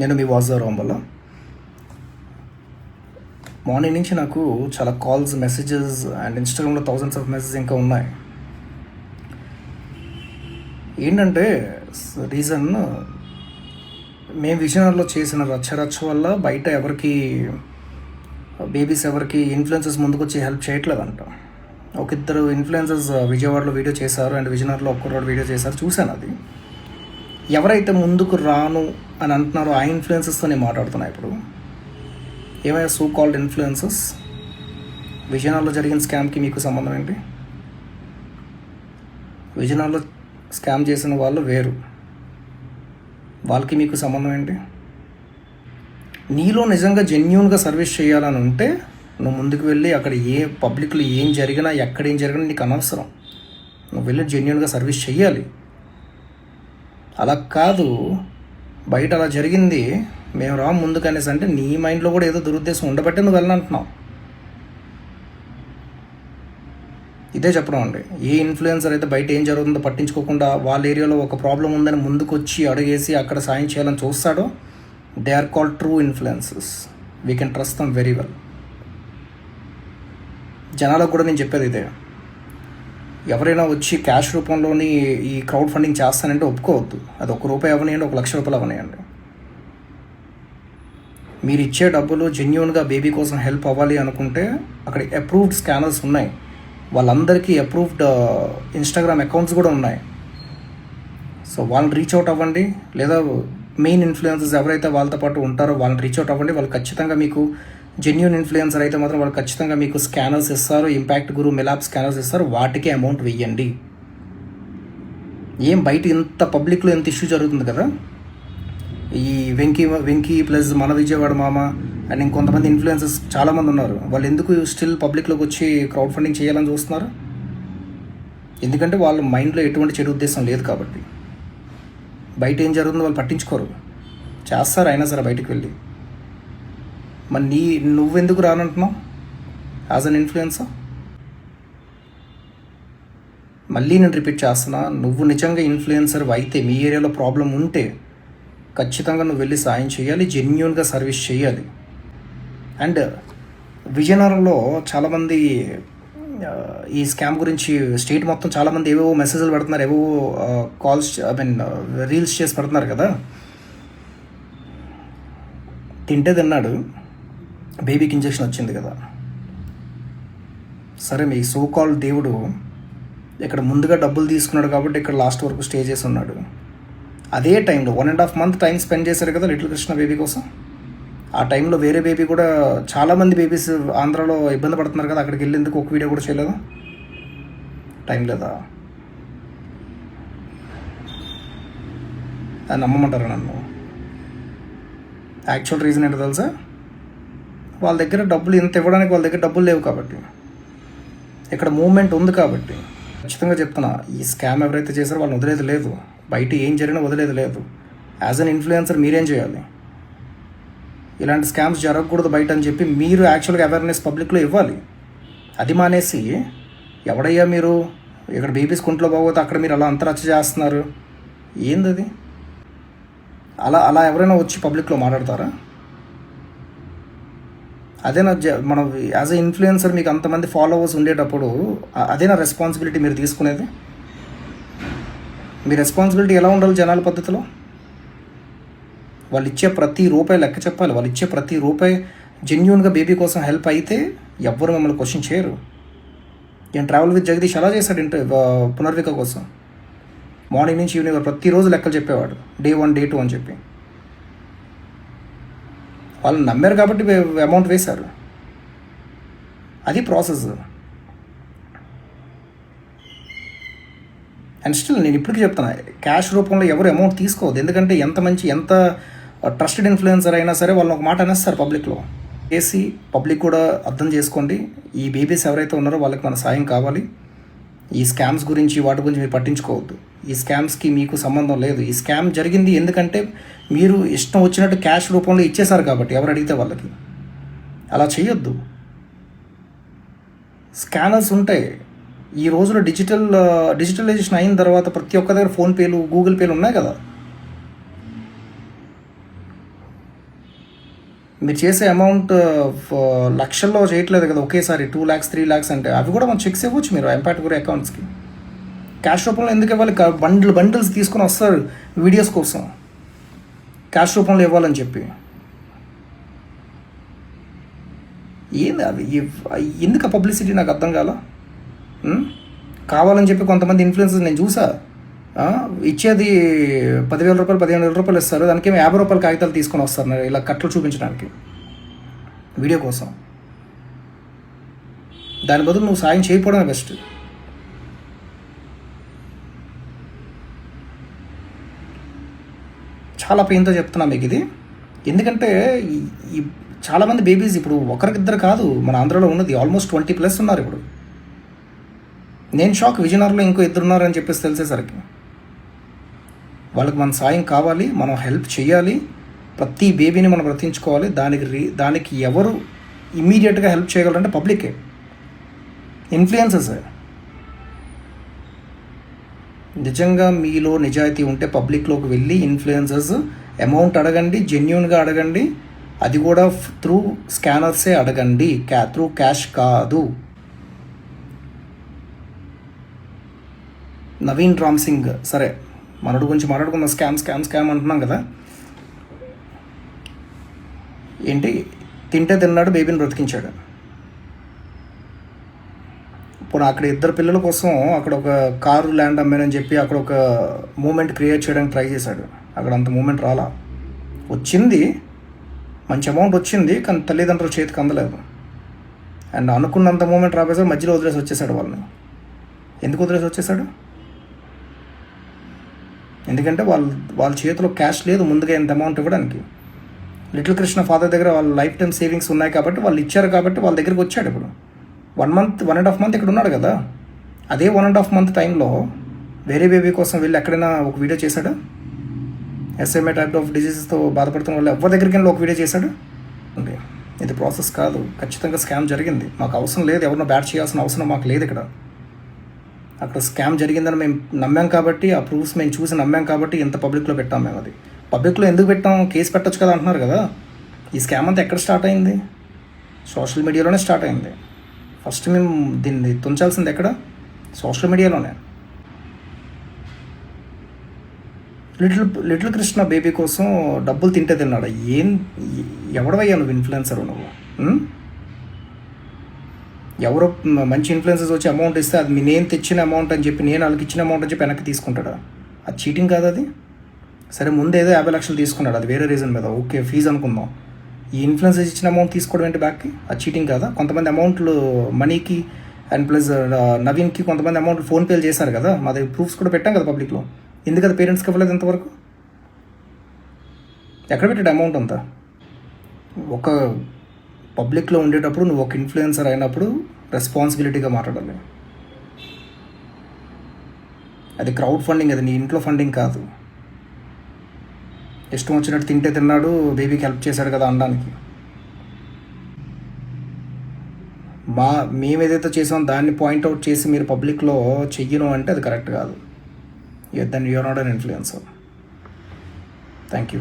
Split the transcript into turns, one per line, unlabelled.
నేను మీ వాసుదేవరావు వల్ల మార్నింగ్ నుంచి నాకు చాలా కాల్స్, మెసేజెస్ అండ్ ఇన్స్టాగ్రామ్లో థౌజండ్స్ ఆఫ్ మెసేజెస్ ఇంకా ఉన్నాయి. ఏంటంటే రీజన్, మేము విజయనగరంలో చేసిన రచ్చ వల్ల బయట ఎవరికి బేబీస్ ఎవరికి ఇన్ఫ్లుయెన్సర్స్ ముందుకు వచ్చి హెల్ప్ చేయట్లేదంట. ఒక ఇద్దరు ఇన్ఫ్లుయెన్సర్స్ విజయవాడలో వీడియో చేశారు అండ్ విజయనగరంలో ఒక్కరోజు వీడియో చేశారు, చూశాను. అది ఎవరైతే ముందుకు రాను అని అంటున్నారో ఆ ఇన్ఫ్లుయెన్సెస్తో నేను మాట్లాడుతున్నా. ఇప్పుడు ఏమైనా సో కాల్డ్ ఇన్ఫ్లుయెన్సెస్, విజయనగరంలో జరిగిన స్కామ్కి మీకు సంబంధం ఏంటి? విజయనగరంలో స్కామ్ చేసిన వాళ్ళు వేరు, వాళ్ళకి మీకు సంబంధం ఏంటి? నీలో నిజంగా జెన్యూన్గా సర్వీస్ చేయాలని ఉంటే నువ్వు ముందుకు వెళ్ళి అక్కడ పబ్లిక్లో ఏం జరిగినా ఎక్కడ ఏం జరిగినా నీకు అనవసరం. నువ్వు వెళ్ళి జెన్యూన్గా సర్వీస్ చెయ్యాలి. అలా కాదు, బయట అలా జరిగింది మేము రా ముందుకు అనేసి అంటే నీ మైండ్లో కూడా ఏదో దురుద్దేశం ఉండబట్టే నువ్వు వెళ్ళనంటున్నావు. ఇదే చెప్పడం అండి. ఏ ఇన్ఫ్లుయెన్సర్ అయితే బయట ఏం జరుగుతుందో పట్టించుకోకుండా వాళ్ళ ఏరియాలో ఒక ప్రాబ్లం ఉందని ముందుకు వచ్చి అడుగేసి అక్కడ సాయం చేయాలని చూస్తాడో they are called true influencers. We can trust them very well. జనాలకు కూడా నేను చెప్పేది ఇదే, ఎవరైనా వచ్చి క్యాష్ రూపంలోని ఈ క్రౌడ్ ఫండింగ్ చేస్తానంటే ఒప్పుకోవద్దు. అది ₹1 అవనియండి, ₹1,00,000 అవనియండి. మీరు ఇచ్చే డబ్బులు జెన్యూన్గా బేబీ కోసం హెల్ప్ అవ్వాలి అనుకుంటే అక్కడ అప్రూవ్డ్ స్కానర్స్ ఉన్నాయి, వాళ్ళందరికీ అప్రూవ్డ్ ఇన్స్టాగ్రామ్ అకౌంట్స్ కూడా ఉన్నాయి. సో వాళ్ళని రీచ్ అవుట్ అవ్వండి, లేదా మెయిన్ ఇన్ఫ్లుయెన్సర్స్ ఎవరైతే వాళ్ళతో పాటు ఉంటారో వాళ్ళని రీచ్ అవుట్ అవ్వండి. వాళ్ళు ఖచ్చితంగా మీకు జెన్యూన్ ఇన్ఫ్లుయెన్సర్ అయితే మాత్రం వాళ్ళు ఖచ్చితంగా మీకు స్కానర్స్ ఇస్తారు, ఇంపాక్ట్ గురు, మెలాప్ స్కానర్స్ ఇస్తారు. వాటికి అమౌంట్ వెయ్యండి. ఏం బయట ఇంత పబ్లిక్లో ఎంత ఇష్యూ జరుగుతుంది కదా, ఈ వెంకీ ప్లస్ మన విజయవాడ మామ అండ్ ఇంకొంతమంది ఇన్ఫ్లుయెన్సర్స్ చాలామంది ఉన్నారు. వాళ్ళు ఎందుకు స్టిల్ పబ్లిక్లోకి వచ్చి క్రౌడ్ ఫండింగ్ చేయాలని చూస్తున్నారు? ఎందుకంటే వాళ్ళ మైండ్లో ఎటువంటి చెడు ఉద్దేశం లేదు కాబట్టి. బయట ఏం జరుగుతుందో వాళ్ళు పట్టించుకోరు, చేస్తారు అయినా సరే బయటికి వెళ్ళి. మరి నువ్వెందుకు రానంటున్నావు యాజ్ అన్ ఇన్ఫ్లుయెన్సర్? మళ్ళీ నేను రిపీట్ చేస్తున్నా, నువ్వు నిజంగా ఇన్ఫ్లుయెన్సర్ అయితే, మీ ఏరియాలో ప్రాబ్లం ఉంటే ఖచ్చితంగా నువ్వు వెళ్ళి సాయం చేయాలి, జెన్యూన్గా సర్వీస్ చేయాలి. అండ్ విజయనగరంలో చాలామంది ఈ స్కామ్ గురించి స్టేట్ మొత్తం చాలామంది ఏవేవో మెసేజ్లు పెడుతున్నారు, ఏవేవో కాల్స్ రీల్స్ చేసి పెడుతున్నారు కదా. తింటే తిన్నాడు, బేబీకి ఇంజెక్షన్ వచ్చింది కదా. సరే, మీ సో కాల్డ్ దేవుడు ఇక్కడ ముందుగా డబ్బులు తీసుకున్నాడు కాబట్టి ఇక్కడ లాస్ట్ వరకు స్టే చేసి ఉన్నాడు. అదే టైంలో 1.5 month టైం స్పెండ్ చేశారు కదా లిటిల్ కృష్ణ బేబీ కోసం. ఆ టైంలో వేరే బేబీ కూడా చాలామంది బేబీస్ ఆంధ్రాలో ఇబ్బంది పడుతున్నారు కదా, అక్కడికి వెళ్ళేందుకు ఒక వీడియో కూడా చేయలేదా? టైం లేదా? అది నమ్మమంటారా నన్ను? యాక్చువల్ రీజన్ ఏంటో తెలుసా? వాళ్ళ దగ్గర డబ్బులు ఇంత ఇవ్వడానికి వాళ్ళ దగ్గర డబ్బులు లేవు కాబట్టి, ఇక్కడ మూవ్మెంట్ ఉంది కాబట్టి. ఖచ్చితంగా చెప్తున్నా, ఈ స్కామ్ ఎవరైతే చేశారో వాళ్ళని వదిలేదు లేదు, బయట ఏం జరిగినా వదిలేదు లేదు. యాజ్ అన్ ఇన్ఫ్లుయెన్సర్ మీరేం చేయాలి? ఇలాంటి స్కామ్స్ జరగకూడదు బయట అని చెప్పి మీరు యాక్చువల్గా అవేర్నెస్ పబ్లిక్లో ఇవ్వాలి. అది మానేసి ఎవడయ్యా మీరు ఇక్కడ బేబీస్ కుంట్లో పోతే అక్కడ మీరు అలా అంతరచ్చ చేస్తున్నారు, ఏందది? అలా ఎవరైనా వచ్చి పబ్లిక్లో మాట్లాడతారా? అదేనా మనం యాజ్ ఎ ఇన్ఫ్లుయెన్సర్ మీకు అంతమంది ఫాలోవర్స్ ఉండేటప్పుడు అదేనా రెస్పాన్సిబిలిటీ మీరు తీసుకునేది? మీ రెస్పాన్సిబిలిటీ ఎలా ఉండాలి జనాల పద్ధతిలో? వాళ్ళు ఇచ్చే ప్రతి రూపాయి లెక్క చెప్పాలి. వాళ్ళు ఇచ్చే ప్రతి రూపాయి జెన్యూన్గా బేబీ కోసం హెల్ప్ అయితే ఎవ్వరు మిమ్మల్ని క్వశ్చన్ చేయరు. నేను ట్రావెల్ విత్ జగదీష్ అలా చేశాడు పునర్విక కోసం. మార్నింగ్ నుంచి ఈవినింగ్ ప్రతిరోజు లెక్కలు చెప్పేవాడు, Day 1 Day 2 అని చెప్పి. వాళ్ళు నమ్మారు కాబట్టి అమౌంట్ వేశారు. అది ప్రాసెస్. అండ్ స్టిల్ నేను ఇప్పటికీ చెప్తున్నా, క్యాష్ రూపంలో ఎవరు అమౌంట్ తీసుకోవద్దు. ఎందుకంటే ఎంత ట్రస్టెడ్ ఇన్ఫ్లుయెన్సర్ అయినా సరే వాళ్ళని ఒక మాట అనేస్తారు పబ్లిక్లో. చేసి పబ్లిక్ కూడా అర్థం చేసుకోండి, ఈ బేబీస్ ఎవరైతే ఉన్నారో వాళ్ళకి మన సాయం కావాలి. ఈ స్కామ్స్ గురించి వాటి గురించి మీరు పట్టించుకోవద్దు. ఈ స్కామ్స్కి మీకు సంబంధం లేదు. ఈ స్కామ్ జరిగింది ఎందుకంటే మీరు ఇష్టం వచ్చినట్టు క్యాష్ రూపంలో ఇచ్చేశారు కాబట్టి ఎవరు అడిగితే వాళ్ళకి. అలా చేయొద్దు. స్కానర్స్ ఉంటాయి. ఈ రోజులో డిజిటలైజేషన్ అయిన తర్వాత ప్రతి ఒక్క దగ్గర ఫోన్పేలు, గూగుల్ పేలు ఉన్నాయి కదా. మీరు చేసే అమౌంట్ లక్షల్లో చేయట్లేదు కదా ఒకేసారి 2 lakhs 3 lakhs అంటే అవి కూడా మనం చెక్స్ ఇవ్వచ్చు మీరు ఎంపాటి గురి అకౌంట్స్కి. క్యాష్ రూపంలో ఎందుకు ఇవ్వాలి? బండిల్స్ తీసుకొని వస్తారు వీడియోస్ కోసం, క్యాష్ రూపంలో ఇవ్వాలని చెప్పి. ఏంది అవి? ఎందుకు ఆ పబ్లిసిటీ నాకు అర్థం కాల. కావాలని చెప్పి కొంతమంది ఇన్ఫ్లుయెన్సర్స్ నేను చూసా, ఇచ్చేది 10,000 రూపాయలు 15,000 రూపాయలు ఇస్తారు, దానికేమో 50 రూపాయల కాగితాలు తీసుకొని వస్తారు ఇలా కట్లు చూపించడానికి వీడియో కోసం. దాని బదులు నువ్వు సాయం చేయకపోవడమే బెస్ట్. చాలా పెయిన్తో చెప్తున్నా మీకు ఇది. ఎందుకంటే ఈ చాలామంది బేబీస్ ఇప్పుడు ఒకరికిద్దరు కాదు మన ఆంధ్రాలో ఉన్నది, ఆల్మోస్ట్ 20+ ఉన్నారు ఇప్పుడు. నేను షాక్, విజయనగరంలో ఇంకో 2 ఉన్నారని చెప్పేసి తెలిసేసరికి. వాళ్ళకి మన సాయం కావాలి, మనం హెల్ప్ చేయాలి, ప్రతి బేబీని మనం బ్రతికించుకోవాలి. దానికి ఎవరు ఇమ్మీడియట్గా హెల్ప్ చేయగలరంటే పబ్లికే, ఇన్ఫ్లుయెన్సర్స్. నిజంగా మీలో నిజాయితీ ఉంటే పబ్లిక్లోకి వెళ్ళి ఇన్ఫ్లుయెన్సర్స్ అమౌంట్ అడగండి, జెన్యున్గా అడగండి. అది కూడా త్రూ స్కానర్సే అడగండి, త్రూ క్యాష్ కాదు. నవీన్ రామ్ సింగ్, సరే మనడు గురించి మాట్లాడుకుందాం. స్కామ్ అంటున్నాం కదా. ఏంటి, తింటే తిన్నాడు, బేబీని బ్రతికించాడు. ఇప్పుడు అక్కడ 2 పిల్లల కోసం అక్కడ ఒక కారు ల్యాండ్ అమ్మానని చెప్పి అక్కడ ఒక మూమెంట్ క్రియేట్ చేయడానికి ట్రై చేశాడు. అక్కడ అంత మూమెంట్ రాలా, వచ్చింది మంచి అమౌంట్ వచ్చింది, కానీ తల్లిదండ్రుల చేతికి అందలేదు. అండ్ అనుకున్నంత మూమెంట్ రాబోయేసరి మధ్యలో వదిలేసి వచ్చేసాడు వాళ్ళని. ఎందుకు వదిలేసి వచ్చేసాడు? ఎందుకంటే వాళ్ళ చేతిలో క్యాష్ లేదు ముందుగా ఎంత అమౌంట్ ఇవ్వడానికి. లిటిల్ కృష్ణ ఫాదర్ దగ్గర వాళ్ళ లైఫ్ టైం సేవింగ్స్ ఉన్నాయి కాబట్టి వాళ్ళు ఇచ్చారు, కాబట్టి వాళ్ళ దగ్గరికి వచ్చాడు. ఇప్పుడు 1.5 month ఇక్కడ ఉన్నాడు కదా. అదే 1.5 month టైంలో వేరే బేబీ కోసం వెళ్ళి ఎక్కడైనా ఒక వీడియో చేశాడు? SMA టైప్ ఆఫ్ డిజీజెస్తో బాధపడుతున్న వాళ్ళు ఎవరి దగ్గరికి వెళ్ళి ఒక వీడియో చేశాడు? ఇది ప్రాసెస్ కాదు, ఖచ్చితంగా స్కామ్ జరిగింది. మాకు అవసరం లేదు, ఎవరినో బ్యాట్ చేయాల్సిన అవసరం మాకు లేదు. అక్కడ స్కామ్ జరిగిందని మేము నమ్మాం కాబట్టి, ఆ ప్రూఫ్స్ మేము చూసి నమ్మాం కాబట్టి ఇంత పబ్లిక్లో పెట్టాం మేము. అది పబ్లిక్లో ఎందుకు పెట్టాం? కేసు పెట్టచ్చు కదా అంటున్నారు కదా. ఈ స్కామ్ అంతా ఎక్కడ స్టార్ట్ అయింది? సోషల్ మీడియాలోనే స్టార్ట్ అయింది. ఫస్ట్ మేము దీన్ని తుంచాల్సింది ఎక్కడ? సోషల్ మీడియాలోనే. లిటిల్ కృష్ణ బేబీ కోసం డబ్బులు తింటే తిన్నాడు. ఎవడవయ్యా నువ్వు? ఇన్ఫ్లుయెన్సర్ నువ్వు. ఎవరో మంచి ఇన్ఫ్లుయెన్సర్స్ వచ్చి అమౌంట్ ఇస్తే అది నేను తెచ్చిన అమౌంట్ అని చెప్పి, నేను వాళ్ళకి ఇచ్చిన అమౌంట్ అని చెప్పి వెనక్కి తీసుకుంటాడా? అది చీటింగ్ కాదు అది. సరే ముందు ఏదో 50 లక్షలు తీసుకున్నాడు, అది వేరే రీజన్ మీద, ఓకే ఫీజు అనుకుందాం. ఈ ఇన్ఫ్లుయెన్సర్స్ ఇచ్చిన అమౌంట్ తీసుకోవడం ఏంటి బ్యాక్కి? అది చీటింగ్ కాదా? కొంతమంది అమౌంట్లు మనీకి అండ్ ప్లస్ నవీన్కి కొంతమంది అమౌంట్ ఫోన్పేలు చేశారు కదా, మా దగ్గర ప్రూఫ్స్ కూడా పెట్టాం కదా పబ్లిక్లో. ఎందుకు అది పేరెంట్స్కి ఇవ్వలేదు ఇంతవరకు? ఎక్కడ పెట్టాడు అమౌంట్ అంతా? ఒక పబ్లిక్లో ఉండేటప్పుడు నువ్వు ఒక ఇన్ఫ్లుయెన్సర్ అయినప్పుడు రెస్పాన్సిబిలిటీగా మాట్లాడాలి. అది క్రౌడ్ ఫండింగ్, అది నీ ఇంట్లో ఫండింగ్ కాదు. ఇష్టం వచ్చినట్టు తింటే తిన్నాడు, బేబీకి హెల్ప్ చేశాడు కదా అనడానికి. మేము ఏదైతే చేసామో దాన్ని పాయింట్అవుట్ చేసి మీరు పబ్లిక్లో చెయ్యను అంటే అది కరెక్ట్ కాదు. Then you're not an influencer. Thank you.